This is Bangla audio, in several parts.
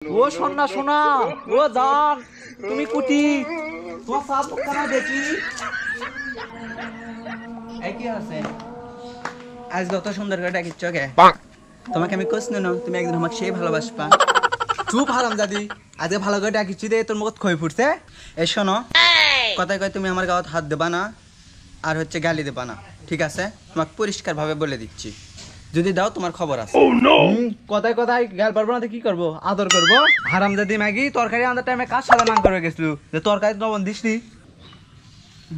ও সোনা সোনা, ও জান, তুমি কুটি তোমার সাপ কেন দেখি একই আছে। আজ কত সুন্দর করে ডাকিচ্ছ কে? তোমাকে আমি কোস না, তুমি একদিন আমাকে সেই ভালোবাসবা। চুপ হারাম দাদি, আজকে ভালো করে ডাকিচ্ছি দে তোর মুখ খই ফুটছে। এ শোনো, কথায় কয় তুমি আমার গাওয়াত হাত দেবা না আর হচ্ছে গালি দেবা না, ঠিক আছে? তোমাকে পরিষ্কার ভাবে বলে দিচ্ছি, যদি দাও তোমার খবর আছে। কথায় কথায় গাল পারবো না তো কি করবো? আদর করবো। হারাম দাদি ম্যাগি তরকারি আনার টাইমে কার সাথে নাম করে গেছিল যে তরকারি লবণ দিসনি?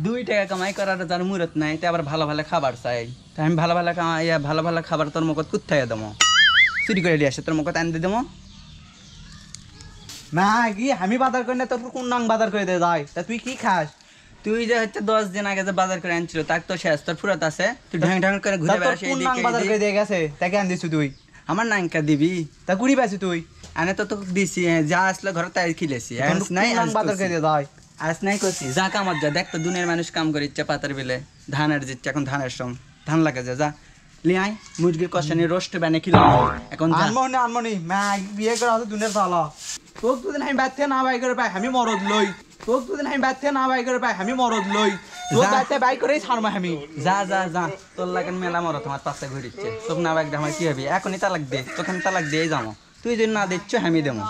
2 টাকা কামাই করার যার মুরত নাই, তে আবার ভালো ভালো খাবার চাই। তাই আমি ভালো ভালো কামাইয়া ভালো ভালো খাবার তোর মুখত কুত্থাইয়া দেবো, চুরি করে দিয়ে আসে তোর মুখত আনতে দেবো। ম্যাগি আমি বাজার করি না, তোর কোন নাং বাজার করে দিয়ে যায়? তা তুই কি খাস? তুই যে হচ্ছে 10 দিন আগে যে বাজার করে আনছিল তার তো শেষ, তোর ফুরাত আছে। তুই ঢ্যাং ঢ্যাং করে ঘুরে বেড়াস এইদিকে বাজার করে দিয়ে গেছে, তাকে আন দিছু তুই? আমার নাংকা দিবি তা কুড়ি পাইছি তুই? আনে তো তোকে দিছি, যা আসলে ঘরে তাই খিলেছি। আজ নাই বাজার করে দিয়ে যায়, আজ নাই করছি। যা কামত যা, দেখ তো দুনিয়ার মানুষ কাম করে ইচ্ছা পাতার বিলে ধানের দিচ্ছে, এখন ধানের সম ধান লাগে যা লিয়াই মুরগির কষানি রোস্ট বানে খিলাম এখন। আনমনি আনমনি ম্যাগি বিয়ে করে আছে দুনিয়ার ভালো। তোক দুদিন আমি বাদ থেকে না বাই করে পাই আমি মরদ লই, তোক দুদিন আমি বাদ থেকে না বাই করে পাই আমি মরদ লই, তোর বাড়িতে বাই করেই ছাড়বো আমি। যা যা যা, তোর লাগেন মেলা মরো তোমার পাশে ঘুরিচ্ছে। তোক না বাই আমার কি হবে? এখনই তালাক দে, তোকে আমি তালাক দিয়েই যাবো। তুই যদি না দিচ্ছ আমি দেবো।